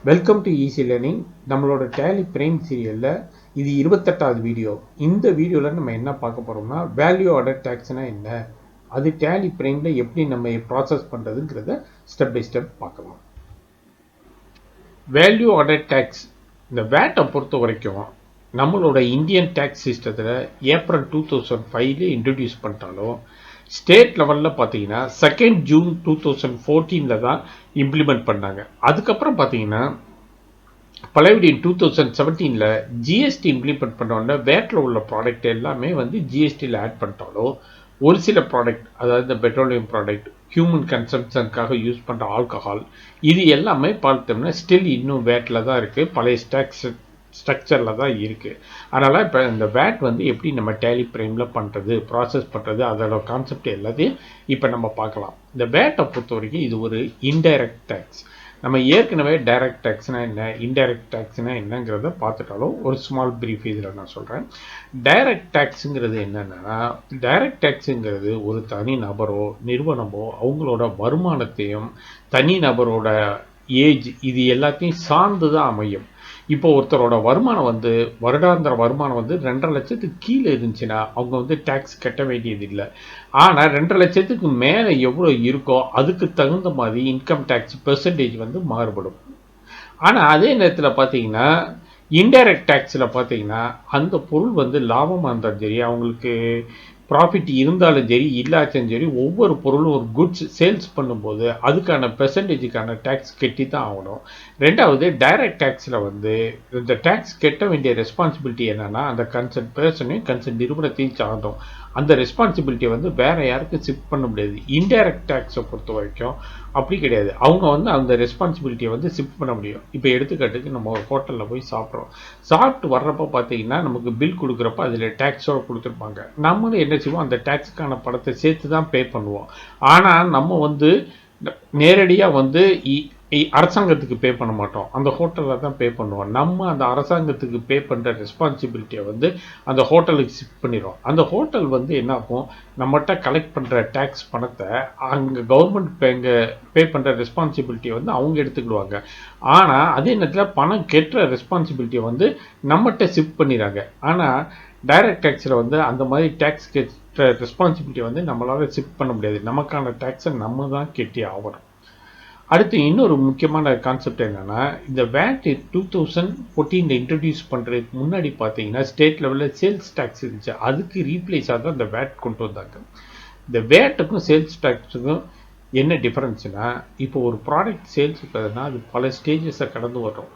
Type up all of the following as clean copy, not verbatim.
Welcome to easy learning. நம்மளோட tally prime சீரியலில் இது 28வது வீடியோ. இந்த வீடியோவில் நம்ம என்ன பார்க்க போகிறோம்னா, வேல்யூ ஆடட் டேக்ஸ்னா என்ன, அது டேலி பிரைமில் எப்படி நம்ம ப்ராசஸ் பண்ணுறதுங்கிறத ஸ்டெப் பை ஸ்டெப் பார்க்கலாம். வேல்யூ ஆடட் டேக்ஸ், இந்த வேட்டை பொறுத்த வரைக்கும் நம்மளோட இந்தியன் டேக்ஸ் சிஸ்டத்தில் ஏப்ரல் 2005 இன்ட்ரடியூஸ் பண்ணிட்டாலும் ஸ்டேட் லெவலில் பார்த்தீங்கன்னா 2 ஜூன் 2014 தான் இம்ப்ளிமெண்ட் பண்ணாங்க. அதுக்கப்புறம் பார்த்தீங்கன்னா பழையபடி 2017 ஜிஎஸ்டி இம்ப்ளிமெண்ட் பண்ணோன்னா வேட்டில் உள்ள ப்ராடக்ட் எல்லாமே வந்து ஜிஎஸ்டியில் ஆட் பண்ணிட்டாலும் ஒரு சில ப்ராடக்ட், அதாவது இந்த பெட்ரோலியம் ப்ராடக்ட், ஹியூமன் கன்சம்ஷனுக்காக யூஸ் பண்ணுற ஆல்கஹால், இது எல்லாமே பார்த்தோம்னா ஸ்டில் இன்னும் வேட்டில் தான் இருக்குது, பழைய டேக்ஸ் ஸ்ட்ரக்சரில் தான் இருக்குது. அதனால் இப்போ இந்த வேட் வந்து எப்படி நம்ம டேலி பிரைமில் பண்ணுறது, ப்ராசஸ் பண்ணுறது, அதோட கான்செப்ட் எல்லாத்தையும் இப்போ நம்ம பார்க்கலாம். இந்த வேட்டை பொறுத்த வரைக்கும் இது ஒரு இன்டைரக்ட் டேக்ஸ். நம்ம ஏற்கனவே டைரக்ட் டேக்ஸ்னால் என்ன, இன்டைரக்ட் டேக்ஸ்னால் என்னங்கிறத பார்த்துட்டாலும் ஒரு ஸ்மால் பிரீஃப் இதில் நான் சொல்கிறேன். டைரக்ட் டேக்ஸுங்கிறது என்னென்னா, டைரக்ட் டேக்ஸுங்கிறது ஒரு தனி நபரோ நிறுவனமோ அவங்களோட வருமானத்தையும் தனி நபரோட ஏஜ் இது எல்லாத்தையும் சார்ந்து தான் அமையும். இப்போ ஒருத்தரோட வருமானம் வந்து வருடாந்திர வருமானம் வந்து 2.5 லட்சத்துக்கு கீழே இருந்துச்சுன்னா அவங்க வந்து டேக்ஸ் கட்ட வேண்டியது இல்லை. ஆனால் 2.5 லட்சத்துக்கு மேலே எவ்வளோ இருக்கோ அதுக்கு தகுந்த மாதிரி இன்கம் டேக்ஸ் பெர்சன்டேஜ் வந்து மாறுபடும். ஆனால் அதே நேரத்தில் பார்த்தீங்கன்னா இன்டைரக்ட் டேக்ஸில் பார்த்தீங்கன்னா அந்த பொருள் வந்து லாபமாக இருந்தாலும் சரி, அவங்களுக்கு ப்ராஃபிட் இருந்தாலும் சரி இல்லாச்சும் சரி, ஒவ்வொரு பொருளும் ஒரு குட்ஸ் சேல்ஸ் பண்ணும்போது அதுக்கான பெர்சன்டேஜுக்கான டேக்ஸ் கட்டி தான் ஆகணும். ரெண்டாவது, டைரக்ட் டேக்ஸில் வந்து இந்த டேக்ஸ் கட்ட வேண்டிய ரெஸ்பான்சிபிலிட்டி என்னென்னா அந்த கன்சர்ன் பர்சனையும் கன்சர்ன் நிறுவனத்தையும் சார்ந்தோம். அந்த ரெஸ்பான்சிபிலிட்டியை வந்து வேறு யாருக்கும் ஷிஃப்ட் பண்ண முடியாது. இன்டைரக்ட் டேக்ஸை பொறுத்த வரைக்கும் அப்படி கிடையாது. அவங்க வந்து அந்த ரெஸ்பான்சிபிலிட்டியை வந்து ஷிஃப்ட் பண்ண முடியும். இப்போ எடுத்துக்காட்டுக்கு நம்ம ஒரு ஹோட்டலில் போய் சாப்பிட்றோம். சாப்பிட்டு வர்றப்போ பார்த்தீங்கன்னா நமக்கு பில் கொடுக்குறப்ப அதில் டேக்ஸோடு கொடுத்துருப்பாங்க. நம்மளும் என்ன செய்வோம், அந்த டேக்ஸுக்கான பணத்தை சேர்த்து தான் பே பண்ணுவோம். ஆனால் நம்ம வந்து நேரடியாக வந்து அரசாங்கத்துக்கு பே பண்ண மாட்டோம், அந்த ஹோட்டலில் தான் பே பண்ணுவோம். நம்ம அந்த அரசாங்கத்துக்கு பே பண்ணுற ரெஸ்பான்சிபிலிட்டியை வந்து அந்த ஹோட்டலுக்கு ஷிஃப்ட் பண்ணிடுறோம். அந்த ஹோட்டல் வந்து என்ன ஆகும், நம்மகிட்ட கலெக்ட் பண்ணுற டேக்ஸ் பணத்தை அங்கே கவர்மெண்ட் பே பண்ணுற ரெஸ்பான்சிபிலிட்டியை வந்து அவங்க எடுத்துக்கிடுவாங்க. ஆனால் அதே நேரத்தில் பணம் கெட்டுற ரெஸ்பான்சிபிலிட்டியை வந்து நம்மகிட்ட ஷிஃப்ட் பண்ணிடுறாங்க. ஆனால் டைரக்ட் டேக்ஸில் வந்து அந்த மாதிரி டேக்ஸ் கெட்டுற ரெஸ்பான்சிபிலிட்டியை வந்து நம்மளால் ஷிஃப்ட் பண்ண முடியாது. நமக்கான டேக்ஸை நம்ம தான் கெட்டி ஆகணும். அடுத்து இன்னொரு முக்கியமான கான்செப்ட் என்னென்னா, இந்த வேட் 2014 இன்ட்ரடியூஸ் பண்ணுறதுக்கு முன்னாடி பார்த்தீங்கன்னா ஸ்டேட் லெவலில் சேல்ஸ் டேக்ஸ் இருந்துச்சு. அதுக்கு ரீப்ளேஸாக தான் இந்த வேட் கொண்டு வந்தாங்க. இந்த வேட்டுக்கும் சேல்ஸ் டேக்ஸுக்கும் என்ன டிஃப்ரென்ஸ்னா, இப்போ ஒரு ப்ராடக்ட் சேல்ஸ் இருக்கிறதுனா அது பல ஸ்டேஜஸை கடந்து வரும்.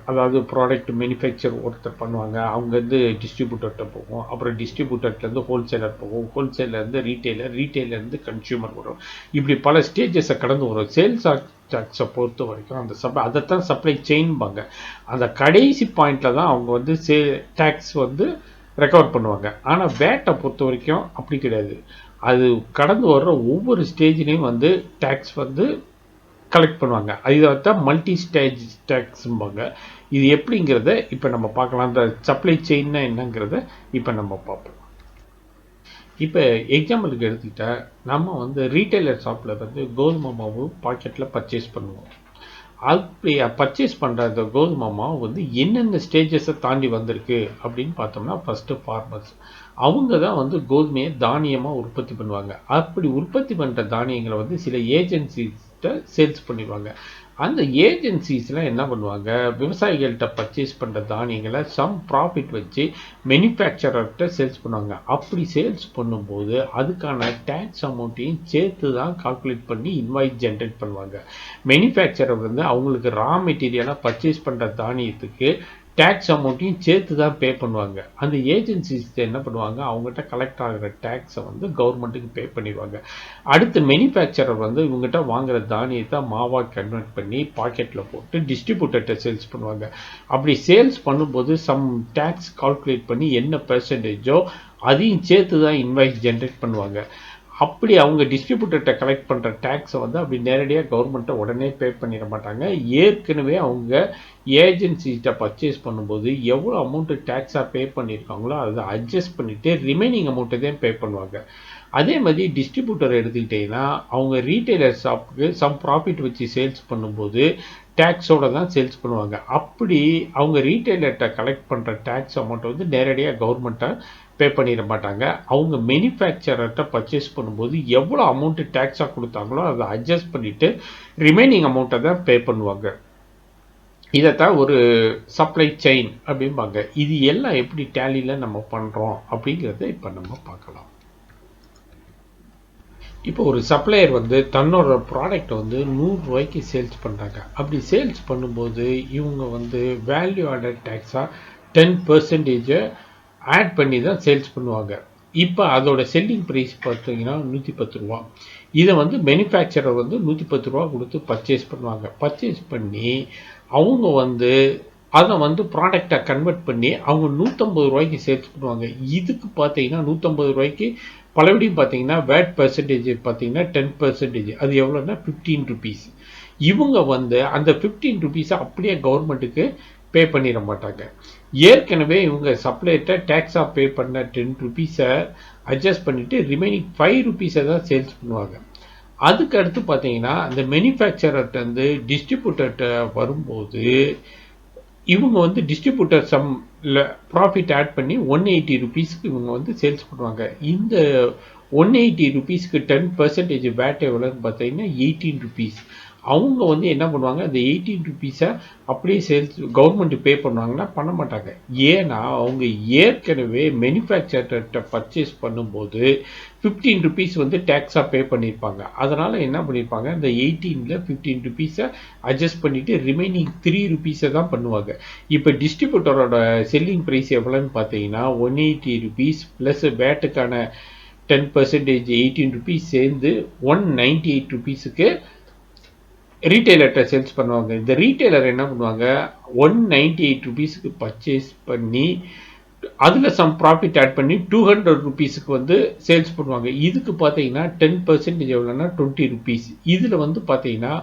அதாவது ப்ராடக்ட் மேனுஃபேக்சர் ஒருத்தர் பண்ணுவாங்க, அவங்க வந்து டிஸ்ட்ரிபியூட்டர்கிட்ட போகும், அப்புறம் டிஸ்ட்ரிபியூட்டர்லேருந்து ஹோல்சேலர் போகும், ஹோல்சேலர்லேருந்து ரீட்டெயிலர், ரீட்டெயிலர்லேருந்து கன்சியூமர் வரும். இப்படி பல ஸ்டேஜஸை கடந்து வரும். சேல்ஸ் டேக்ஸை பொறுத்த வரைக்கும் அந்த அதைத்தான் சப்ளை செயின்பாங்க. அந்த கடைசி பாயிண்டில் தான் அவங்க வந்து டேக்ஸ் வந்து ரெக்கவர் பண்ணுவாங்க. ஆனால் வேட்டை பொறுத்த வரைக்கும் அப்படி கிடையாது. அது கடந்து வர்ற ஒவ்வொரு ஸ்டேஜ்லேயும் வந்து டேக்ஸ் வந்து கலெக்ட் பண்ணுவாங்க. இதைத்தான் மல்டி ஸ்டேஜ் டேக்ஸும்பாங்க. இது எப்படிங்கிறத இப்போ நம்ம பார்க்கலாம். இந்த சப்ளை செயின்னா என்னங்கிறத இப்போ நம்ம பார்ப்போம். இப்போ எக்ஸாம்பிளுக்கு எடுத்துக்கிட்டால் நம்ம வந்து ரீட்டைலர் ஷாப்பில் வந்து கோதுமை மாவு பாக்கெட்டில் பர்ச்சேஸ் பண்ணுவோம். அப்படி பர்ச்சேஸ் பண்ணுற அந்த கோதுமை மாவு வந்து என்னென்ன ஸ்டேஜஸை தாண்டி வந்திருக்கு அப்படின்னு பார்த்தோம்னா, ஃபஸ்ட்டு ஃபார்மர்ஸ் அவங்க தான் வந்து கோதுமையை தானியமாக உற்பத்தி பண்ணுவாங்க. அப்படி உற்பத்தி பண்ணுற தானியங்களை வந்து சில ஏஜென்சிஸ்கிட்ட சேல்ஸ் பண்ணிடுவாங்க. அந்த ஏஜென்சிஸ்லாம் என்ன பண்ணுவாங்க, விவசாயிகள்கிட்ட பர்ச்சேஸ் பண்ணுற தானியங்களை சம் ப்ராஃபிட் வச்சு மேனுஃபேக்சரர்கிட்ட சேல்ஸ் பண்ணுவாங்க. அப்படி சேல்ஸ் பண்ணும்போது அதுக்கான டேக்ஸ் அமௌண்ட்டையும் சேர்த்து தான் கால்குலேட் பண்ணி இன்வாய்ஸ் ஜென்ரேட் பண்ணுவாங்க. மேனுஃபேக்சரர் வந்து அவங்களுக்கு ரா மெட்டீரியலாக பர்ச்சேஸ் பண்ணுற தானியத்துக்கு டேக்ஸ் அமௌண்ட்டையும் சேர்த்து தான் பே பண்ணுவாங்க. அந்த ஏஜென்சிஸ் என்ன பண்ணுவாங்க, அவங்ககிட்ட கலெக்ட் ஆகிற டேக்ஸை வந்து கவர்மெண்ட்டுக்கு பே பண்ணிடுவாங்க. அடுத்து மேனுஃபேக்சரர் வந்து இவங்ககிட்ட வாங்குற தானியத்தை மாவாக கன்வெர்ட் பண்ணி பாக்கெட்டில் போட்டு டிஸ்ட்ரிபியூட்டர்கிட்ட சேல்ஸ் பண்ணுவாங்க. அப்படி சேல்ஸ் பண்ணும்போது சம் டேக்ஸ் கால்குலேட் பண்ணி என்ன பெர்சன்டேஜோ அதையும் சேர்த்து தான் இன்வாய்ஸ் ஜென்ரேட் பண்ணுவாங்க. அப்படி அவங்க டிஸ்ட்ரிபியூட்டர்கிட்ட கலெக்ட் பண்ணுற டேக்ஸை வந்து அப்படி நேரடியாக கவர்மெண்ட்டை உடனே பே பண்ணிட மாட்டாங்க. ஏற்கனவே அவங்க ஏஜென்சிகிட்ட பர்ச்சேஸ் பண்ணும்போது எவ்வளோ அமௌண்ட்டு டேக்ஸாக பே பண்ணியிருக்காங்களோ அதை அட்ஜஸ்ட் பண்ணிவிட்டு ரிமைனிங் அமௌண்ட்டை தான் பே பண்ணுவாங்க. அதே மாதிரி டிஸ்ட்ரிபியூட்டர் எடுத்துக்கிட்டிங்கன்னா அவங்க ரீட்டைலர் ஷாப்புக்கு சம் ப்ராஃபிட் வச்சு சேல்ஸ் பண்ணும்போது டேக்ஸோட தான் சேல்ஸ் பண்ணுவாங்க. அப்படி அவங்க ரீட்டைலர்கிட்ட கலெக்ட் பண்ணுற டேக்ஸ் அமௌண்ட் வந்து நேரடியாக கவர்மெண்ட்டை பே பண்ணிட மாட்டாங்க. அவங்க மேனுஃபேக்சரர்கிட்ட பர்ச்சேஸ் பண்ணும்போது எவ்வளோ அமௌண்ட்டு டேக்ஸாக கொடுத்தாங்களோ அதை அட்ஜஸ்ட் பண்ணிவிட்டு ரிமைனிங் அமௌண்ட்டை தான் பே பண்ணுவாங்க. இதைத்தான் ஒரு சப்ளை செயின் அப்படிம்பாங்க. இது எல்லாம் எப்படி டேலியில் நம்ம பண்ணுறோம் அப்படிங்கிறத இப்போ நம்ம பார்க்கலாம். இப்போ ஒரு சப்ளையர் வந்து தன்னோட ப்ராடக்ட் வந்து 100 ரூபாய்க்கு சேல்ஸ் பண்ணுறாங்க. அப்படி சேல்ஸ் பண்ணும்போது இவங்க வந்து வேல்யூ ஆடட் டேக்ஸாக 10% ஆட் பண்ணி தான் சேல்ஸ் பண்ணுவாங்க. இப்போ அதோட செல்லிங் ப்ரைஸ் பார்த்தீங்கன்னா 110 ரூபா. இதை வந்து மேனுஃபேக்சரர் வந்து 110 ரூபா கொடுத்து பர்ச்சேஸ் பண்ணுவாங்க. பர்ச்சேஸ் பண்ணி அவங்க வந்து அதை வந்து ப்ராடக்டை கன்வெர்ட் பண்ணி அவங்க 150 ரூபாய்க்கு சேல்ஸ் பண்ணுவாங்க. இதுக்கு பார்த்தீங்கன்னா 150 ரூபாய்க்கு பலபடியும் பார்த்தீங்கன்னா வேட் பர்சன்டேஜ் பார்த்தீங்கன்னா 10%. அது எவ்வளோன்னா 15 ருபீஸ். இவங்க வந்து அந்த 15 ருபீஸை அப்படியே கவர்மெண்ட்டுக்கு பே பண்ணிட மாட்டாங்க. ஏற்கனவே இவங்க சப்ளைட்ட டேக்ஸாக பே பண்ண 10 ருபீஸை அட்ஜஸ்ட் பண்ணிவிட்டு ரிமைனிங் 5 ருபீஸை தான் சேல்ஸ் பண்ணுவாங்க. அதுக்கு அடுத்து பார்த்தீங்கன்னா அந்த மேனுஃபேக்சரர்கிட்ட வந்து டிஸ்ட்ரிபியூட்டர்கிட்ட வரும்போது இவங்க வந்து டிஸ்ட்ரிபியூட்டர் சம் ப்ராஃபிட் ஆட் பண்ணி 180 ருபீஸ்க்கு இவங்க வந்து சேல்ஸ் பண்ணுவாங்க. இந்த 180 ருபீஸ்க்கு 10% வேட் எவ்வளோன்னு பார்த்தீங்கன்னா 18 ருபீஸ். அவங்க வந்து என்ன பண்ணுவாங்க, அந்த 18 ருபீஸை அப்படியே சேல்ஸ் கவர்மெண்ட் பே பண்ணுவாங்கன்னா பண்ண மாட்டாங்க. ஏன்னா அவங்க ஏற்கனவே மேனுஃபேக்சர்கிட்ட பர்ச்சேஸ் பண்ணும்போது 15 ருபீஸ் வந்து டேக்ஸாக பே பண்ணியிருப்பாங்க. அதனால் என்ன பண்ணியிருப்பாங்க, இந்த 18ல் 15 ருபீஸை அட்ஜஸ்ட் பண்ணிவிட்டு ரிமைனிங் 3 ருபீஸை தான் பண்ணுவாங்க. இப்போ டிஸ்ட்ரிபியூட்டரோட செல்லிங் ப்ரைஸ் எவ்வளோன்னு பார்த்தீங்கன்னா 180 ருபீஸ் ப்ளஸ் வேட்டுக்கான 10% 18 ருபீஸ் சேர்ந்து 198 ருபீஸுக்கு ரீட்டைலர்கிட்ட சேல்ஸ் பண்ணுவாங்க. இந்த ரீட்டைலர் என்ன பண்ணுவாங்க, 198 ருபீஸுக்கு பர்ச்சேஸ் பண்ணி அதில் சம் ப்ராஃபிட் ஆட் பண்ணி 200 ருபீஸுக்கு வந்து சேல்ஸ் பண்ணுவாங்க. இதுக்கு பார்த்தீங்கன்னா 10% எவ்வளோன்னா 20 ருபீஸ். இதில் வந்து பார்த்தீங்கன்னா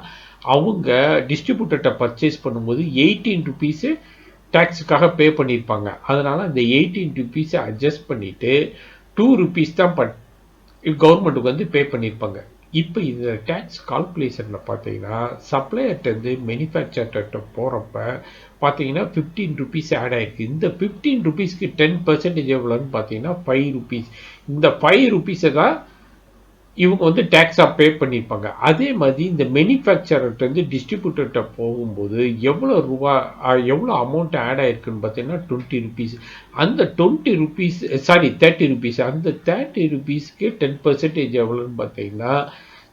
அவங்க டிஸ்ட்ரிபியூட்டர்கிட்ட பர்ச்சேஸ் பண்ணும்போது 18 ருபீஸு டேக்ஸுக்காக பே பண்ணியிருப்பாங்க. அதனால் அந்த 18 ருபீஸை அட்ஜஸ்ட் பண்ணிவிட்டு 2 ருபீஸ் தான் கவர்மெண்ட்டுக்கு வந்து பே பண்ணியிருப்பாங்க. இப்போ இந்த டேக்ஸ் கால்குலேஷனில் பார்த்தீங்கன்னா சப்ளையர்கிட்டருந்து மேனுஃபேக்சர்கிட்ட போகிறப்ப பார்த்தீங்கன்னா 15 ருபீஸ் ஆட் ஆகிருக்கு. இந்த 15 ருபீஸ்க்கு 10% எவ்வளோன்னு பார்த்தீங்கன்னா 5 ருபீஸ். இந்த 5 ருபீஸை தான் இவங்க வந்து டேக்ஸாக பே பண்ணியிருப்பாங்க. அதே மாதிரி இந்த மேனுஃபேக்சர்கிட்டருந்து டிஸ்ட்ரிபியூட்டர்கிட்ட போகும்போது எவ்வளோ அமௌண்ட் ஆட் ஆகிருக்குன்னு பார்த்தீங்கன்னா 20 ருபீஸ். அந்த 20 ருபீஸ் 30 ருபீஸ். அந்த 30 ருபீஸ்க்கு 10% எவ்வளோன்னு பார்த்தீங்கன்னா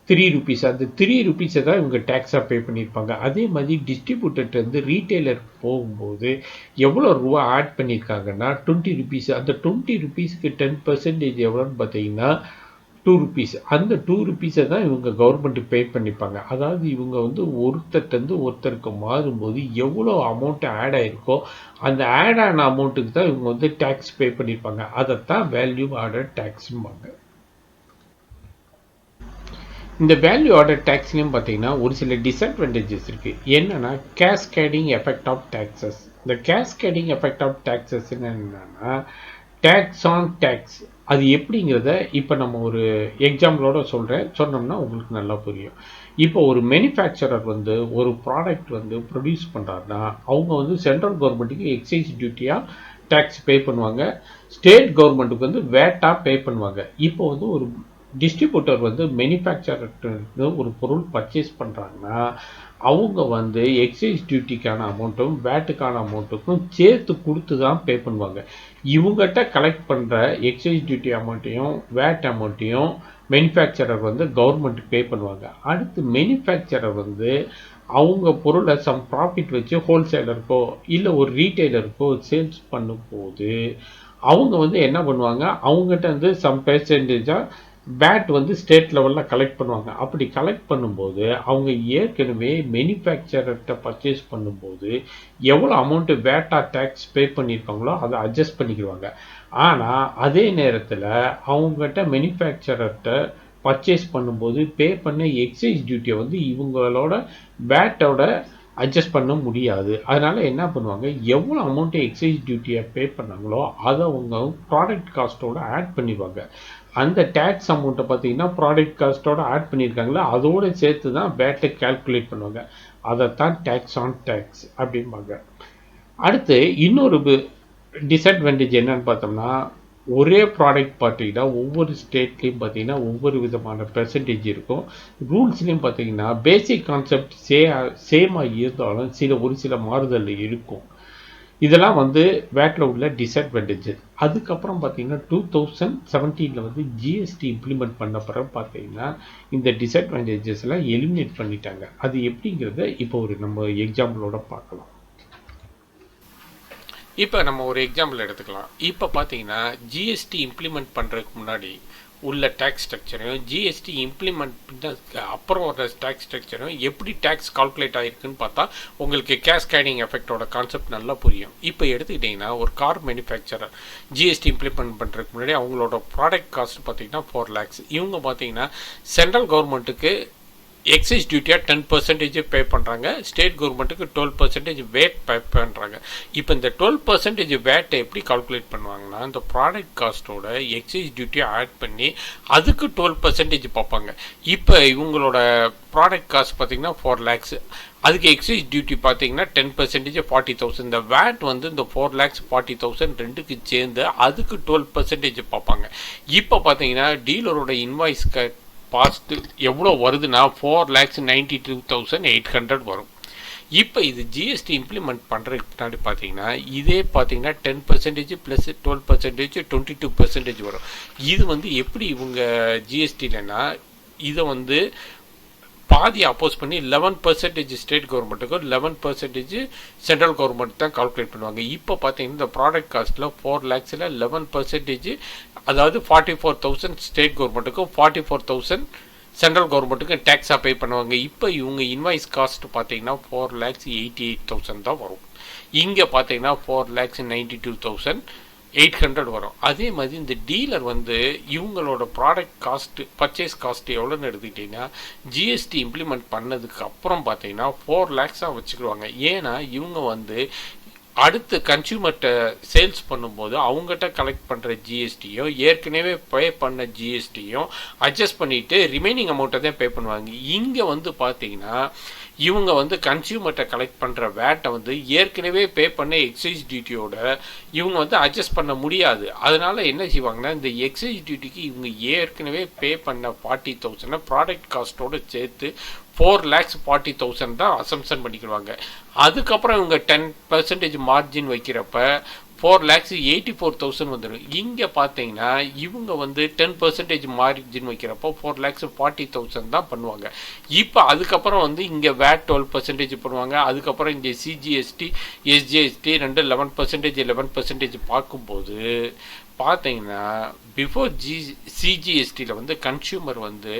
3 ருபீஸ். அந்த 3 ருபீஸை தான் இவங்க டேக்ஸாக பே பண்ணியிருப்பாங்க. அதே மாதிரி டிஸ்ட்ரிபியூட்டர்கிட்டருந்து ரீட்டைலருக்கு போகும்போது எவ்வளோ ரூபா ஆட் பண்ணியிருக்காங்கன்னா 20 ருபீஸ். அந்த 20 ருபீஸ்க்கு 10% எவ்வளோன்னு பார்த்தீங்கன்னா 2 ருபீஸ். அந்த 2 ருபீஸை தான் இவங்க கவர்மெண்ட்டுக்கு பே பண்ணிப்பாங்க. அதாவது இவங்க வந்து ஒருத்தர்கிட்டருந்து ஒருத்தருக்கு மாறும்போது எவ்வளோ அமௌண்ட் ஆட் ஆகிருக்கோ அந்த ஆட் ஆன அமௌண்ட்டுக்கு தான் இவங்க வந்து டேக்ஸ் பே பண்ணியிருப்பாங்க. அதைத்தான் வேல்யூ ஆடட் டேக்ஸ்ம்பாங்க. இந்த வேல்யூ ஆடட் டேக்ஸ்லையும் பார்த்தீங்கன்னா ஒரு சில டிஸ்அட்வான்டேஜஸ் இருக்குது. என்னென்னா கேஸ்கேடிங் எஃபெக்ட் ஆஃப் டேக்ஸஸ். இந்த கேஸ்கேடிங் எஃபெக்ட் ஆஃப் டேக்ஸஸ் என்னென்னா டேக்ஸ் ஆன் டேக்ஸ். அது எப்படிங்கிறத இப்போ நம்ம ஒரு எக்ஸாம்பிளோட சொன்னோம்னா உங்களுக்கு நல்லா புரியும். இப்போ ஒரு மேனுஃபேக்சரர் வந்து ஒரு ப்ராடக்ட் வந்து ப்ரொடியூஸ் பண்ணுறாருன்னா அவங்க வந்து சென்ட்ரல் கவர்மெண்ட்டுக்கு எக்ஸைஸ் டியூட்டியாக டேக்ஸ் பே பண்ணுவாங்க. ஸ்டேட் கவர்மெண்ட்டுக்கு வந்து வேட்டாக பே பண்ணுவாங்க. இப்போ வந்து ஒரு டிஸ்ட்ரிபியூட்டர் வந்து மேனுஃபேக்சரர்கிட்ட ஒரு பொருள் பர்ச்சேஸ் பண்ணுறாங்கன்னா அவங்க வந்து எக்ஸைஸ் டியூட்டிக்கான அமௌண்ட்டும் வேட்டுக்கான அமௌண்ட்டுக்கும் சேர்த்து கொடுத்து தான் பே பண்ணுவாங்க. இவங்ககிட்ட கலெக்ட் பண்ணுற எக்ஸைஸ் டியூட்டி அமௌண்ட்டையும் வேட் அமௌண்ட்டையும் மேனுஃபேக்சரர் வந்து கவர்மெண்ட் பே பண்ணுவாங்க. அடுத்து மேனுஃபேக்சரர் வந்து அவங்க பொருளை சம் ப்ராஃபிட் வச்சு ஹோல்சேலருக்கோ இல்லை ஒரு ரீட்டைலருக்கோ சேல்ஸ் பண்ணும்போது அவங்க வந்து என்ன பண்ணுவாங்க, அவங்ககிட்ட வந்து சம் பெர்சன்டேஜாக வேட் வந்து ஸ்டேட் லெவலில் கலெக்ட் பண்ணுவாங்க. அப்படி கலெக்ட் பண்ணும்போது அவங்க ஏற்கனவே மேனுஃபேக்சரர்கிட்ட பர்ச்சேஸ் பண்ணும்போது எவ்வளோ அமௌண்ட்டு வேட்டாக டேக்ஸ் பே பண்ணியிருக்காங்களோ அதை அட்ஜஸ்ட் பண்ணிக்கிடுவாங்க. ஆனால் அதே நேரத்தில் அவங்ககிட்ட மேனுஃபேக்சரர்கிட்ட பர்ச்சேஸ் பண்ணும்போது பே பண்ண எக்ஸைஸ் டியூட்டியை வந்து இவங்களோட வேட்டோட அட்ஜஸ்ட் பண்ண முடியாது. அதனால் என்ன பண்ணுவாங்க, எவ்வளோ அமௌண்ட்டு எக்ஸைஸ் டியூட்டியை பே பண்ணாங்களோ அதை அவங்க ப்ராடக்ட் காஸ்ட்டோட ஆட் பண்ணிடுவாங்க. அந்த டேக்ஸ் அமௌண்ட்டை பார்த்தீங்கன்னா ப்ராடக்ட் காஸ்ட்டோட ஆட் பண்ணியிருக்காங்களா அதோடு சேர்த்து தான் வேட்டை கால்குலேட் பண்ணுவாங்க. அதைத்தான் டேக்ஸ் ஆன் டேக்ஸ் அப்படிம்பாங்க. அடுத்து இன்னொரு டிஸ்அட்வான்டேஜ் என்னன்னு பார்த்தோம்னா, ஒரே ப்ராடக்ட் பார்த்தீங்கன்னா ஒவ்வொரு ஸ்டேட்லேயும் பார்த்தீங்கன்னா ஒவ்வொரு விதமான பெர்சன்டேஜ் இருக்கும். ரூல்ஸ்லேயும் பார்த்தீங்கன்னா பேசிக் கான்செப்ட் சேமாக இருந்தாலும் ஒரு சில மாறுதல் இருக்கும். இதெல்லாம் வந்து வேட்டில் உள்ள டிஸ்அட்வான்டேஜஸ். அதுக்கப்புறம் பார்த்தீங்கன்னா 2017 வந்து ஜிஎஸ்டி இம்ப்ளிமெண்ட் பண்ண பிறகு பார்த்தீங்கன்னா இந்த டிஸ்அட்வான்டேஜஸ் எல்லாம் எலிமினேட் பண்ணிட்டாங்க. அது எப்படிங்கிறத இப்போ நம்ம எக்ஸாம்பிளோட பார்க்கலாம். இப்போ நம்ம ஒரு எக்ஸாம்பிள் எடுத்துக்கலாம். இப்போ பார்த்தீங்கன்னா ஜிஎஸ்டி இம்ப்ளிமெண்ட் பண்ணுறதுக்கு முன்னாடி உள்ள டேக்ஸ் ஸ்ட்ரக்சரையும் ஜிஎஸ்டி இம்ப்ளிமெண்ட் அப்புறம் வர டேக்ஸ் ஸ்ட்ரக்சரையும் எப்படி டேக்ஸ் கால்குலேட் ஆகிருக்குன்னு பார்த்தா உங்களுக்கு கேஸ்கேடிங் எஃபெக்டோட கான்செப்ட் நல்லா புரியும். இப்போ எடுத்துக்கிட்டிங்கன்னா ஒரு கார் மேனுஃபேக்சரர் ஜிஎஸ்டி இம்ப்ளிமெண்ட் பண்ணுறதுக்கு முன்னாடி அவங்களோட ப்ராடக்ட் காஸ்ட் பார்த்தீங்கன்னா 4 lakhs. இவங்க பார்த்தீங்கன்னா சென்ட்ரல் கவர்மெண்ட்டுக்கு எக்ஸைஸ் டியூட்டியாக 10% பே பண்ணுறாங்க, ஸ்டேட் கவர்மெண்ட்டுக்கு 12% வேட் பே பண்ணுறாங்க. இப்போ இந்த 12% வேட்டை எப்படி கால்குலேட் பண்ணுவாங்கன்னா, இந்த ப்ராடக்ட் காஸ்ட்டோட எக்ஸைஸ் டியூட்டியை ஆட் பண்ணி அதுக்கு 12% பார்ப்பாங்க. இப்போ இவங்களோட ப்ராடக்ட் காஸ்ட் பார்த்தீங்கன்னா 4 lakhs, அதுக்கு எக்ஸைஸ் டியூட்டி பார்த்தீங்கன்னா 10% 40,000. இந்த வேட் வந்து இந்த 4 lakhs 40,000 ரெண்டுக்கு சேர்ந்து அதுக்கு 12% பார்ப்பாங்க. இப்போ பார்த்தீங்கன்னா டீலரோட இன்வாய்ஸ் பாஸ்ட் எவ்வளோ வருதுன்னா 4,92,800 வரும். இப்போ இது ஜிஎஸ்டி இம்ப்ளிமெண்ட் பண்ணுறதுக்கு முன்னாடி பார்த்தீங்கன்னா இதே பார்த்தீங்கன்னா 10% ப்ளஸ் 12% 22% வரும். இது வந்து எப்படி இவங்க ஜிஎஸ்டிலன்னா இதை வந்து பாதி அப்போஸ் பண்ணி 11% ஸ்டேட் கவர்மெண்ட்டுக்கும் 11% சென்ட்ரல் கவர்மெண்ட் தான் கால்குலேட் பண்ணுவாங்க. இப்போ பார்த்தீங்கன்னா இந்த ப்ராடக்ட் காஸ்ட்டில் 4 lakhsல 11%, அதாவது 44,000 ஸ்டேட் கவர்மெண்ட்டுக்கும் 44,000 சென்ட்ரல் கவர்மெண்ட்டுக்கும் டேக்ஸாக பே பண்ணுவாங்க. இப்போ இவங்க இன்வாய்ஸ் காஸ்ட் பார்த்தீங்கன்னா 4,88,000 தான் வரும். இங்கே பார்த்தீங்கன்னா 4,92,800 வரும். அதே மாதிரி இந்த டீலர் வந்து இவங்களோட ப்ராடக்ட் காஸ்ட் பர்ச்சேஸ் காஸ்ட் எவ்வளோன்னு எடுத்துக்கிட்டிங்கன்னா ஜிஎஸ்டி இம்ப்ளிமெண்ட் பண்ணதுக்கு அப்புறம் பார்த்தீங்கன்னா 4 lakhs வச்சுக்கிடுவாங்க. ஏன்னா இவங்க வந்து அடுத்து கன்சியூமர்கிட்ட சேல்ஸ் பண்ணும்போது அவங்ககிட்ட கலெக்ட் பண்ணுற ஜிஎஸ்டியும் ஏற்கனவே பே பண்ண ஜிஎஸ்டியும் அட்ஜஸ்ட் பண்ணிவிட்டு ரிமைனிங் அமௌண்ட்டை தான் பே பண்ணுவாங்க. இங்கே வந்து பார்த்தீங்கன்னா இவங்க வந்து கன்சியூமர்கிட்ட கலெக்ட் பண்ணுற வேட்டை வந்து ஏற்கனவே பே பண்ண எக்ஸைஸ் டியூட்டியோட இவங்க வந்து அட்ஜஸ்ட் பண்ண முடியாது. அதனால என்ன செய்வாங்கன்னா இந்த எக்ஸைஸ் டியூட்டிக்கு இவங்க ஏற்கனவே பே பண்ண 40,000 ப்ராடக்ட் காஸ்ட்டோடு சேர்த்து 4,40,000 தான் அசம்ஷன் பண்ணிக்கிடுவாங்க. அதுக்கப்புறம் இவங்க 10% மார்ஜின் வைக்கிறப்ப 4,84,000 வந்துடும். இங்கே பார்த்தீங்கன்னா இவங்க வந்து 10% மார்ஜின் வைக்கிறப்போ 4,40,000 தான் பண்ணுவாங்க. இப்போ அதுக்கப்புறம் வந்து இங்கே வேட் 12% பண்ணுவாங்க. அதுக்கப்புறம் இங்கே சிஜிஎஸ்டி எஸ்ஜிஎஸ்டி ரெண்டு 11% பார்க்கும்போது பார்த்தீங்கன்னா பிஃபோர் சிஜிஎஸ்டியில் வந்து கன்சியூமர் வந்து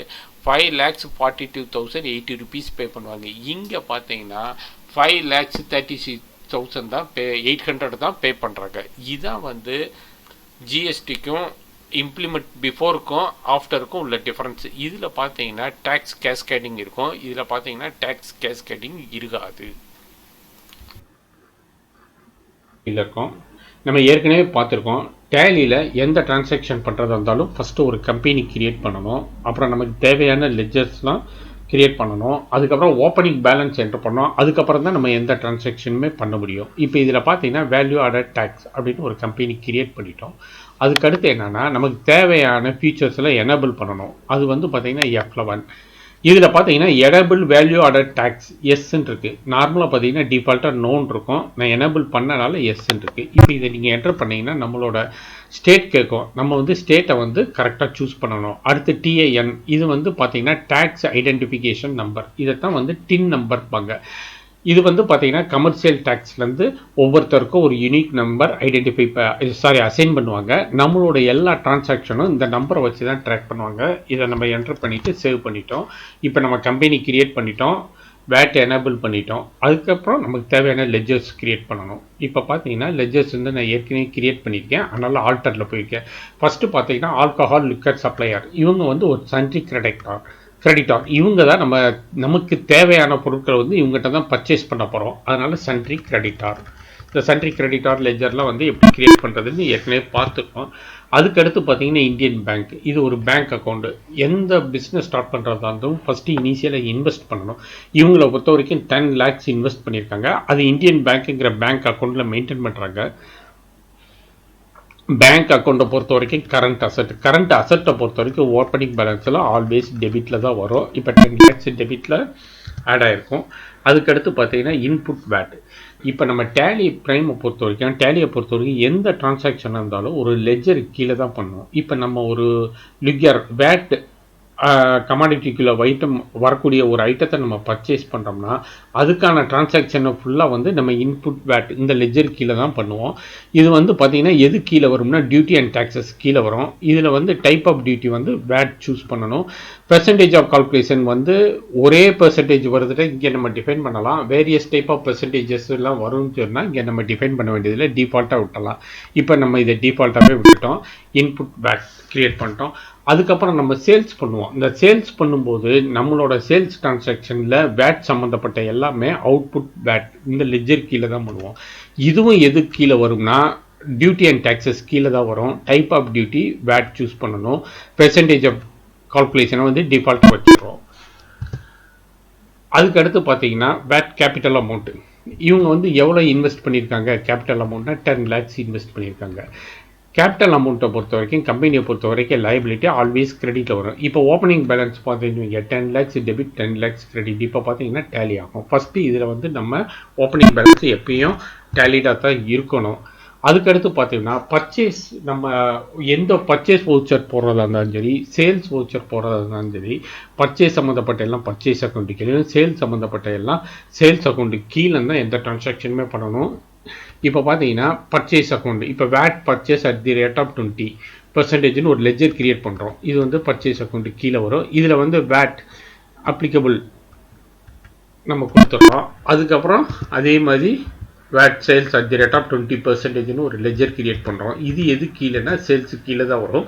5,42,080 rupees பே பண்ணுவாங்க. இங்கே பார்த்தீங்கன்னா 5,36,000 தான் 800 தான் பே பண்ணுறாங்க. இதுதான் வந்து ஜிஎஸ்டிக்கும் இம்ப்ளிமெண்ட் பிஃபோருக்கும் ஆஃப்டருக்கும் உள்ள டிஃப்ரென்ஸ். இதில் பார்த்தீங்கன்னா டேக்ஸ் கேஸ்கேடிங் இருக்கும், இதில் பார்த்தீங்கன்னா டேக்ஸ் கேஸ்கேடிங் இருக்காது. இதில் இருக்கும் நம்ம ஏற்கனவே பார்த்துருக்கோம். டேலியில் எந்த டிரான்சாக்ஷன் பண்ணுறதா இருந்தாலும் ஃபஸ்ட்டு ஒரு கம்பெனி கிரியேட் பண்ணணும், அப்புறம் நமக்கு தேவையான லெஜர்ஸ்லாம் கிரியேட் பண்ணணும், அதுக்கப்புறம் ஓப்பனிங் பேலன்ஸ் என்ட்ரு பண்ணோம், அதுக்கப்புறம் தான் நம்ம எந்த டிரான்சாக்ஷனுமே பண்ண முடியும். இப்போ இதில் பார்த்தீங்கன்னா வேல்யூ ஆடட் டேக்ஸ் அப்படின்னு ஒரு கம்பெனி கிரியேட் பண்ணிட்டோம். அதுக்கடுத்து என்னென்னா நமக்கு தேவையான ஃபீச்சர்ஸில் எனேபிள் பண்ணணும். அது வந்து பார்த்தீங்கன்னா F11. இதில் பார்த்தீங்கன்னா எனேபிள் வேல்யூ ஆடட் டேக்ஸ் எஸ்ன்னு இருக்குது. நார்மலாக பார்த்தீங்கன்னா டிஃபால்ட்டாக நோன் இருக்கும், நான் எனேபிள் பண்ணனால எஸ்ன்னு இருக்குது. இப்போ இதை நீங்கள் என்டர் பண்ணிங்கன்னா நம்மளோட ஸ்டேட் கேட்கும். நம்ம வந்து ஸ்டேட்டை வந்து கரெக்டாக சூஸ் பண்ணணும். அடுத்து டிஐஎன், இது வந்து பார்த்தீங்கன்னா டேக்ஸ் ஐடென்டிஃபிகேஷன் நம்பர், இதைத்தான் வந்து டின் நம்பர்பாங்க. இது வந்து பார்த்தீங்கன்னா கமர்ஷியல் டேக்ஸ்லேருந்து ஒவ்வொருத்தருக்கும் ஒரு யூனிக் நம்பர் அசைன் பண்ணுவாங்க. நம்மளோட எல்லா டிரான்சாக்ஷனும் இந்த நம்பரை வச்சு தான் ட்ராக் பண்ணுவாங்க. இதை நம்ம என்டர் பண்ணிவிட்டு சேவ் பண்ணிட்டோம். இப்போ நம்ம கம்பெனி கிரியேட் பண்ணிட்டோம், வேட் எனேபிள் பண்ணிட்டோம். அதுக்கப்புறம் நமக்கு தேவையான லெஜர்ஸ் கிரியேட் பண்ணணும். இப்போ பார்த்தீங்கன்னா லெஜர்ஸ் வந்து நான் ஏற்கனவே கிரியேட் பண்ணியிருக்கேன், அதனால் ஆல்டரில் போயிருக்கேன். ஃபஸ்ட்டு பார்த்தீங்கன்னா ஆல்கஹால் லிக்கர் சப்ளையர், இவங்க வந்து ஒரு சன்ட்ரி கிரெடிட்டார், இவங்க தான் நமக்கு தேவையான பொருட்களை வந்து இவங்ககிட்ட தான் பர்ச்சேஸ் பண்ண போகிறோம், அதனால சன்ட்ரி கிரெடிட்டார். இந்த சன்ட்ரி கிரெடிட்டார் லெஜர்லாம் வந்து எப்படி கிரியேட் பண்ணுறதுன்னு ஏற்கனவே பார்த்துருக்கோம். அதுக்கடுத்து பார்த்தீங்கன்னா இந்தியன் பேங்க், இது ஒரு பேங்க் அக்கௌண்ட். எந்த பிஸ்னஸ் ஸ்டார்ட் பண்ணுறதா இருந்தாலும் ஃபஸ்ட்டு இனிஷியலாக இன்வெஸ்ட் பண்ணணும். இவங்களை பொறுத்த வரைக்கும் 10 lakhs இன்வெஸ்ட் பண்ணியிருக்காங்க. அது இந்தியன் பேங்க்குங்கிற பேங்க் அக்கௌண்ட்டில் மெயின்டைன் பண்ணுறாங்க. பேங்க் அக்கௌண்ட்டை பொறுத்த வரைக்கும் கரண்ட் அசட்டை பொறுத்த வரைக்கும் ஓப்பனிங் பேலன்ஸில் ஆல்வேஸ் டெபிட்டில் தான் வரும். இப்போ 10 lakhs டெபிட்டில் ஆட் ஆகிருக்கும். அதுக்கடுத்து பார்த்தீங்கன்னா இன்புட் வேட். இப்போ நம்ம டேலியை பொறுத்த வரைக்கும் எந்த டிரான்சாக்ஷனாக இருந்தாலும் ஒரு லெஜர் கீழே தான் பண்ணுவோம். இப்போ நம்ம ஒரு லிக்கர் வேட் கமாடிட்டிக்குள்ளே வரக்கூடிய ஒரு ஐட்டத்தை நம்ம பர்ச்சேஸ் பண்ணுறோம்னா அதுக்கான டிரான்சாக்ஷனை ஃபுல்லாக வந்து நம்ம இன்புட் வேட் இந்த லெஜர் கீழே தான் பண்ணுவோம். இது வந்து பார்த்திங்கன்னா எது கீழே வரும்னா டியூட்டி அண்ட் டேக்ஸஸ் கீழே வரும். இதில் வந்து டைப் ஆஃப் டியூட்டி வந்து வேட் சூஸ் பண்ணணும். பெர்சன்டேஜ் ஆஃப் கால்குலேஷன் வந்து ஒரே பெர்சன்டேஜ் வருதுட்டு இங்கே நம்ம டிஃபைன் பண்ணலாம். வேரியஸ் டைப் ஆஃப் பெர்சன்டேஜஸ் எல்லாம் வரும்னு சொன்னால் இங்கே நம்ம டிஃபைன் பண்ண வேண்டியதில் டிஃபால்ட்டாக விட்டலாம். இப்போ நம்ம இதை டிஃபால்ட்டாகவே விட்டுட்டோம். இன்புட் வேட் கிரியேட் பண்ணிட்டோம். அதுக்கப்புறம் நம்ம சேல்ஸ் பண்ணுவோம். இந்த சேல்ஸ் பண்ணும்போது நம்மளோட சேல்ஸ் டிரான்சாக்ஷனில் வேட் சம்மந்தப்பட்ட எல்லாமே அவுட்புட் வேட் இந்த லெஜர் கீழே தான் பண்ணுவோம். இதுவும் எது கீழே வரும்னா டியூட்டி அண்ட் டேக்ஸஸ் கீழே தான் வரும். Type of duty VAT choose பண்ணணும். பெர்சன்டேஜ் ஆஃப் கால்குலேஷனை வந்து டிஃபால்ட் வச்சுக்கிறோம். அதுக்கடுத்து பார்த்தீங்கன்னா வேட் கேபிட்டல் அமௌண்ட். இவங்க வந்து எவ்வளோ இன்வெஸ்ட் பண்ணியிருக்காங்க? கேபிட்டல் அமௌண்ட்னா 10 lakhs இன்வெஸ்ட் பண்ணியிருக்காங்க. கேபிட்டல் அமௌண்ட்டை பொறுத்த வரைக்கும் கம்பெனியை பொறுத்த வரைக்கும் லைபிலிட்டி ஆல்வேஸ் கிரெடிட்டில் வரும். இப்போ ஓப்பனிங் பேலன்ஸ் பார்த்தீங்கன்னா 10 lakhs டெபிட் 10 lakhs கிரெடிட். இப்போ பார்த்தீங்கன்னா டேலி ஆகும். ஃபஸ்ட்டு இதில் வந்து நம்ம ஓப்பனிங் பேலன்ஸ் எப்பயும் டேலிடாக தான் இருக்கணும். அதுக்கடுத்து பார்த்தீங்கன்னா பர்ச்சேஸ், நம்ம எந்த பர்ச்சேஸ் வவுச்சர் போடுறதா இருந்தாலும் சரி, சேல்ஸ் வவுச்சர் போடுறதா இருந்தாலும் சரி, பர்ச்சேஸ் சம்மந்தப்பட்ட எல்லாம் பர்ச்சேஸ் அக்கௌண்ட்டு கீழே, சேல்ஸ் சம்மந்தப்பட்ட எல்லாம் சேல்ஸ் அக்கௌண்ட்டு கீழே தான் எந்த டிரான்சாக்ஷனுமே பண்ணணும். இப்போ பார்த்தீங்கன்னா பர்ச்சேஸ் அக்கௌண்ட், இப்போ VAT purchase at the rate of 20% ஒரு லெஜர் கிரியேட் பண்ணுறோம். இது வந்து பர்ச்சேஸ் அக்கௌண்ட் கீழே வரும். இதில் வந்து வேட் அப்ளிகபிள் நம்ம கொடுத்துட்றோம். அதுக்கப்புறம் அதே மாதிரி VAT sales at the rate of 20% ஒரு லெஜர் கிரியேட் பண்ணுறோம். இது எது கீழேன்னா சேல்ஸு கீழே தான் வரும்.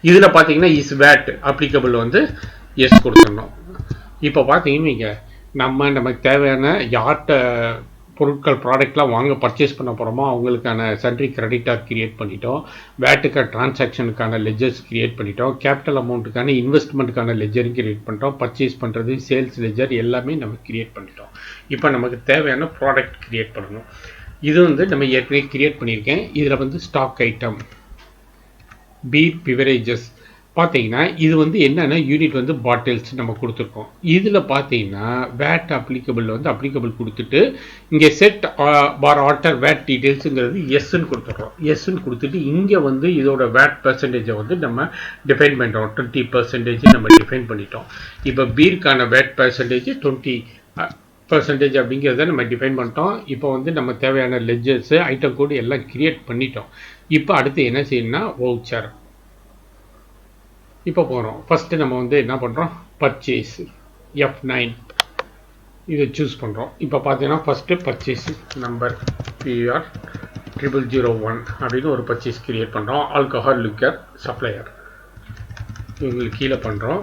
இதில் பார்த்தீங்கன்னா இஸ் வேட் அப்ளிகபிள் வந்து எஸ் கொடுத்துடணும். இப்போ பார்த்தீங்கன்னா நமக்கு தேவையான யார்கிட்ட பொருட்கள் ப்ராடக்ட்லாம் வாங்க பர்ச்சேஸ் பண்ண போகிறோமோ அவங்களுக்கான சன்ட்ரி கிரெடிட்டாக கிரியேட் பண்ணிட்டோம். வேட்டுக்கு டிரான்சாக்ஷனுக்கான லெஜர்ஸ் கிரியேட் பண்ணிட்டோம். கேபிட்டல் அமௌண்ட்டுக்கான இன்வெஸ்ட்மெண்ட்டுக்கான லெஜரும் கிரியேட் பண்ணிட்டோம். பர்ச்சேஸ் பண்ணுறது சேல்ஸ் லெஜர் எல்லாமே நம்ம கிரியேட் பண்ணிட்டோம். இப்போ நமக்கு தேவையான ப்ராடக்ட் கிரியேட் பண்ணணும். இது வந்து நம்ம ஏற்கனவே கிரியேட் பண்ணியிருக்கேன். இதில் வந்து ஸ்டாக் ஐட்டம் பீர் பிவரேஜஸ் பார்த்தீங்கன்னா இது வந்து என்னென்னா யூனிட் வந்து பாட்டில்ஸ் நம்ம கொடுத்துருக்கோம். இதில் பார்த்தீங்கன்னா வேட் அப்ளிகபிள் கொடுத்துட்டு இங்கே செட் பார் ஆல்டர் வேட் டீட்டெயில்ஸுங்கிறது எஸ்ன்னு கொடுத்துட்றோம். எஸ்ன்னு கொடுத்துட்டு இங்கே வந்து இதோட வேட் பெர்சன்டேஜை வந்து நம்ம டிஃபைன் பண்ணுறோம். 20% நம்ம டிஃபைன் பண்ணிட்டோம். இப்போ பீருக்கான வேட் பெர்சன்டேஜ் 20% அப்படிங்கிறத நம்ம டிஃபைன் பண்ணிட்டோம். இப்போ வந்து நம்ம தேவையான லெஜர்ஸு ஐட்டம் கோடு எல்லாம் கிரியேட் பண்ணிட்டோம். இப்போ அடுத்து என்ன செய்யணும்னா வவுச்சர். இப்போ போகிறோம். ஃபஸ்ட்டு நம்ம வந்து என்ன பண்ணுறோம், பர்ச்சேஸ் F9 இதை சூஸ் பண்ணுறோம். இப்போ பார்த்தீங்கன்னா ஃபஸ்ட்டு பர்ச்சேஸ் நம்பர் PR 0001 அப்படின்னு ஒரு பர்ச்சேஸ் கிரியேட் பண்ணுறோம். ஆல்கஹால் லிக்கர் சப்ளையர் இவங்களுக்கு கீழே பண்ணுறோம்.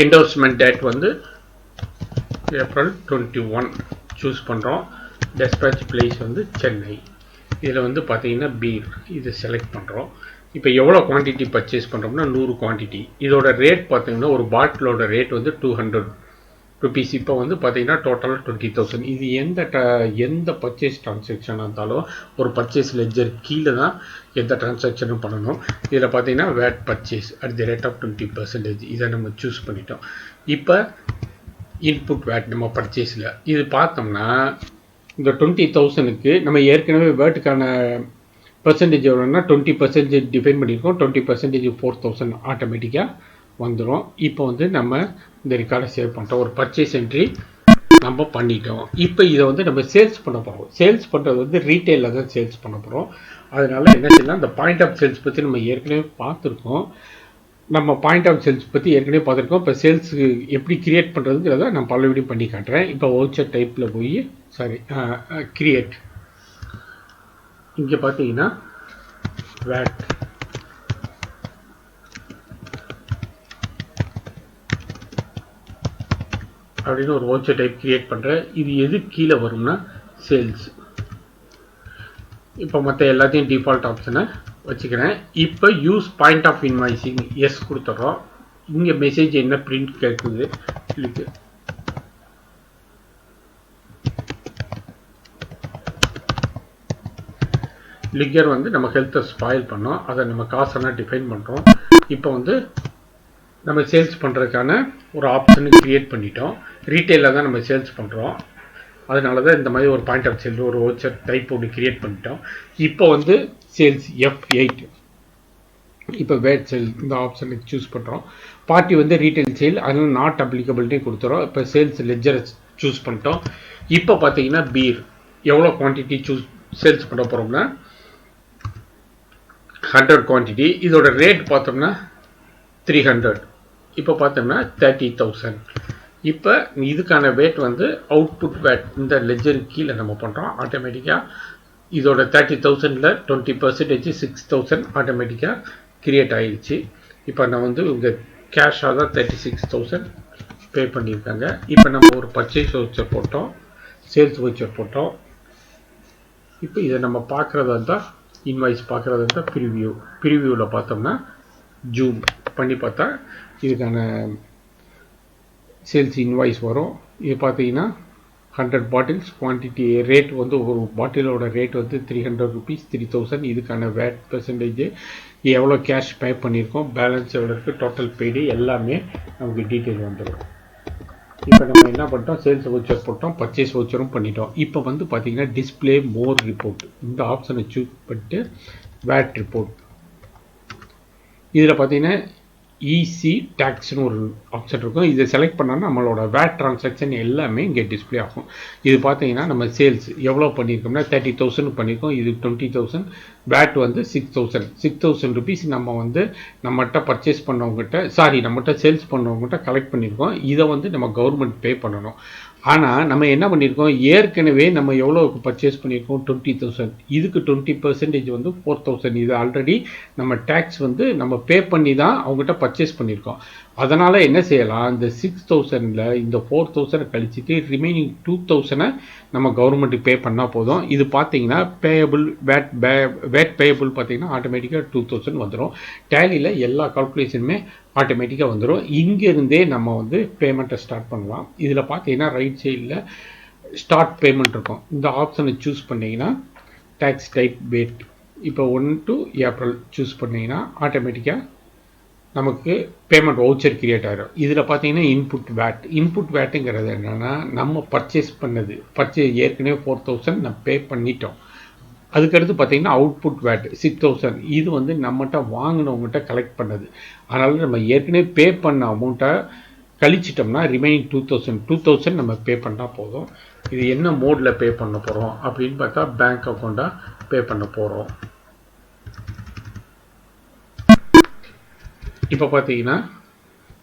என்டோர்ஸ்மெண்ட் டேட் வந்து April 21 சூஸ் பண்ணுறோம். டெஸ்பேச் பிளேஸ் வந்து சென்னை. இதில் வந்து பார்த்தீங்கன்னா பீர் இது செலக்ட் பண்ணுறோம். இப்போ எவ்வளோ குவான்டிட்டி பர்ச்சேஸ் பண்ணுறோம்னா 100 குவான்டிட்டி. இதோட ரேட் பார்த்தீங்கன்னா ஒரு பாட்டிலோட ரேட் வந்து 200 rupees. இப்போ வந்து பார்த்தீங்கன்னா டோட்டலாக 20,000. இது எந்த பர்ச்சேஸ் டிரான்சாக்ஷனாக இருந்தாலும் ஒரு பர்ச்சேஸ் லெஜர் கீழே தான் எந்த டிரான்சாக்ஷனும் பண்ணணும். இதில் பார்த்தீங்கன்னா VAT purchase at the rate of 20% இதை நம்ம சூஸ் பண்ணிட்டோம். இப்போ இன்புட் வேட் நம்ம பர்ச்சேஸில் இது பார்த்தோம்னா இந்த 20,000க்கு நம்ம ஏற்கனவே வேட்டுக்கான பர்சன்டேஜ் எவ்வளோன்னா 20% டிஃபைன் பண்ணியிருக்கோம். 20% 4,000 ஆட்டோமேட்டிக்காக வந்துடும். இப்போ வந்து நம்ம இந்த ரெக்கார்டை சேவ் பண்ணுறோம். ஒரு பர்ச்சேஸ் என்ட்ரி நம்ம பண்ணிட்டோம். இப்போ இதை வந்து நம்ம சேல்ஸ் பண்ண போகிறோம். சேல்ஸ் பண்ணுறது வந்து ரீட்டெயிலில் தான் சேல்ஸ் பண்ண போகிறோம். அதனால் என்ன செய்யலாம், இந்த பாயிண்ட் ஆஃப் சேல்ஸ் பற்றி நம்ம ஏற்கனவே பார்த்துருக்கோம். நம்ம பாயிண்ட் ஆஃப் சேல்ஸ் பற்றி ஏற்கனவே பார்த்துருக்கோம். இப்போ சேல்ஸுக்கு எப்படி கிரியேட் பண்ணுறதுங்கிறத நான் பல வீடியோ பண்ணி காட்டுறேன். இப்போ வவுச்சர் டைப்பில் போய் கிரியேட் இங்கே பார்த்தீங்கன்னா வேட் அப்படின்னு ஒரு வவுச்சர் டைப் கிரியேட் பண்ணுறேன். இது எது கீழே வரும்னா சேல்ஸ் இப்போ மற்ற எல்லாத்தையும் டிஃபால்ட் ஆப்ஷனை வச்சுக்கிறேன். இப்போ use point of invoicing yes கொடுத்துட்றோம். இங்கே மெசேஜ் என்ன பிரிண்ட் கேட்குது கிளிக்கு. லிக்கர் வந்து நம்ம ஹெல்த்தை ஸ்பாயில் பண்ணோம், அதை நம்ம காசெல்லாம் டிஃபைன் பண்ணுறோம். இப்போ வந்து நம்ம சேல்ஸ் பண்ணுறதுக்கான ஒரு ஆப்ஷனு க்ரியேட் பண்ணிட்டோம். ரீட்டெயிலில் தான் நம்ம சேல்ஸ் பண்ணுறோம், அதனால தான் இந்த மாதிரி ஒரு பாயிண்ட் ஆஃப் சேல் ஒரு ஓச்சர் டைப் ஒன்று க்ரியேட் பண்ணிட்டோம். இப்போ வந்து சேல்ஸ் F8. இப்போ வேட் சேல் இந்த ஆப்ஷனை சூஸ் பண்ணுறோம். பார்ட்டி வந்து ரீட்டைல் சேல், அதனால நாட் அப்ளிகபிலிட்டி கொடுத்துறோம். இப்போ சேல்ஸ் லெஜரை சூஸ் பண்ணிட்டோம். இப்போ பார்த்தீங்கன்னா பீர் எவ்வளோ குவான்டிட்டி சேல்ஸ் பண்ண போகிறோம்னா 100 குவான்டிட்டி. இதோட ரேட் பார்த்தோம்னா 300. இப்போ பார்த்தோம்னா 30,000. இப்போ இதுக்கான வேட் வந்து அவுட்புட் வேட் இந்த லெஜருக்கு கீழே நம்ம பண்ணுறோம். ஆட்டோமேட்டிக்காக இதோட 30,000ல் 20% 6,000 ஆட்டோமேட்டிக்காக கிரியேட் ஆகிடுச்சு. இப்போ நான் வந்து உங்கள் கேஷாக தான் 36,000 பே பண்ணியிருக்காங்க. இப்போ நம்ம ஒரு பர்ச்சேஸ் வவுச்சர் போட்டோம், சேல்ஸ் வவுச்சர் போட்டோம். இப்போ இதை நம்ம பார்க்குறதா இருந்தால் இன்வாய்ஸ் பார்க்குறதா இருந்தால் ப்ரிவியூவில் பார்த்தோம்னா ஜூம் பண்ணி பார்த்தா இதுக்கான சேல்ஸ் இன்வாய்ஸ் வரும். இது பார்த்தீங்கன்னா 100 பாட்டில்ஸ் குவான்டிட்டி ரேட் வந்து ஒரு பாட்டிலோட ரேட் வந்து 300 rupees 3,000. இதுக்கான வேட் பெர்சன்டேஜ் எவ்வளோ கேஷ் பே பண்ணியிருக்கோம், பேலன்ஸ் எவ்வளோ இருக்குது, டோட்டல் பெய்டு எல்லாமே நமக்கு டீட்டெயில் வந்துடும். இப்போ நம்ம என்ன பண்ணிட்டோம், சேல்ஸ் வவுச்சர் போட்டோம், பர்ச்சேஸ் வவுச்சரும் பண்ணிட்டோம். இப்போ வந்து பார்த்தீங்கன்னா டிஸ்பிளே மோர் ரிப்போர்ட் இந்த ஆப்ஷனை சூஸ் பண்ணிட்டு வேட் ரிப்போர்ட் இதில் பார்த்தீங்கன்னா ஈஸி டேக்ஸ்னு ஒரு ஆப்ஷன் இருக்கும். இதை செலக்ட் பண்ணோன்னா நம்மளோட வேட் டிரான்சாக்ஷன் எல்லாமே இங்கே டிஸ்பிளே ஆகும். இது பார்த்தீங்கன்னா நம்ம சேல்ஸ் எவ்வளோ பண்ணியிருக்கோம்னா 30,000 பண்ணியிருக்கோம். இது 20,000. வேட் வந்து 6,000 rupees நம்ம வந்து நம்மகிட்ட பர்ச்சேஸ் பண்ணவங்ககிட்ட நம்மகிட்ட சேல்ஸ் பண்ணவங்ககிட்ட கலெக்ட் பண்ணியிருக்கோம். இதை வந்து நம்ம கவர்மெண்ட் பே பண்ணணும். ஆனால் நம்ம என்ன பண்ணியிருக்கோம், ஏற்கனவே நம்ம எவ்வளோ பர்ச்சேஸ் பண்ணியிருக்கோம் 20,000. இதுக்கு 20% வந்து 4,000. இது ஆல்ரெடி நம்ம டேக்ஸ் வந்து நம்ம பே பண்ணி தான் அவங்ககிட்ட பர்ச்சேஸ் பண்ணியிருக்கோம். அதனால் என்ன செய்யலாம், இந்த 6,000ல் இந்த 4,000 கழிச்சிட்டு ரிமைனிங் 2,000 நம்ம கவர்மெண்ட்டுக்கு பே பண்ணால் போதும். இது பார்த்தீங்கன்னா பேயபிள் வேட் பேயபிள் பார்த்தீங்கன்னா ஆட்டோமேட்டிக்காக 2,000 வந்துடும். டேலியில் எல்லா கால்குலேஷனுமே ஆட்டோமேட்டிக்காக வந்துடும். இங்கேருந்தே நம்ம வந்து பேமெண்ட்டை ஸ்டார்ட் பண்ணலாம். இதில் பார்த்தீங்கன்னா ரைட் சைடில் ஸ்டார்ட் பேமெண்ட் இருக்கும். இந்த ஆப்ஷனை சூஸ் பண்ணிங்கன்னா டேக்ஸ் டைப் வேட் இப்போ 1 to April சூஸ் பண்ணிங்கன்னா ஆட்டோமேட்டிக்காக நமக்கு பேமெண்ட் வவுச்சர் கிரியேட் ஆகிடும். இதில் பார்த்தீங்கன்னா இன்புட் வேட்டுங்கிறது என்னென்னா நம்ம பர்ச்சேஸ் பண்ணது ஏற்கனவே 4,000 நம்ம பே பண்ணிட்டோம். அதுக்கடுத்து பார்த்தீங்கன்னா அவுட்புட் வேட் 6,000. இது வந்து நம்மகிட்ட வாங்கினவங்ககிட்ட கலெக்ட் பண்ணது. அதனால் நம்ம ஏற்கனவே பே பண்ண அமௌண்ட்டை கழிச்சிட்டோம்னா ரிமைனிங் 2,000 நம்ம பே பண்ணால் போதும். இது என்ன மோடில் பே பண்ண போகிறோம் அப்படின்னு பார்த்தா பேங்க் அக்கௌண்ட்டாக பே பண்ண போகிறோம். இப்போ பார்த்தீங்கன்னா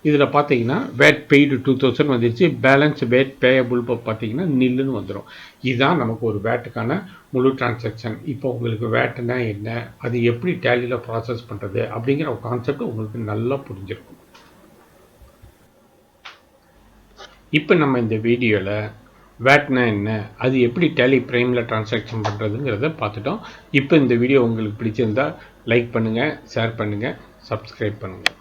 இதில் பார்த்தீங்கன்னா வேட் பெய்டு 2,000 வந்துருச்சு. பேலன்ஸ் வேட் பேயபிள் பார்த்தீங்கன்னா நில்லுன்னு வந்துடும். இதுதான் நமக்கு ஒரு வேட்டுக்கான முழு டிரான்சாக்ஷன். இப்போ உங்களுக்கு வேட்டுனா என்ன, அது எப்படி டேலியில் ப்ராசஸ் பண்ணுறது அப்படிங்கிற ஒரு கான்செப்ட் உங்களுக்கு நல்லா புரிஞ்சிருக்கும். இப்போ நம்ம இந்த வீடியோவில் வேட்னா என்ன, அது எப்படி டேலி பிரைமில் டிரான்சாக்ஷன் பண்ணுறதுங்கிறத பார்த்துட்டோம். இப்போ இந்த வீடியோ உங்களுக்கு பிடிச்சிருந்தால் லைக் பண்ணுங்கள், ஷேர் பண்ணுங்கள், சப்ஸ்கிரைப் பண்ணுங்கள்.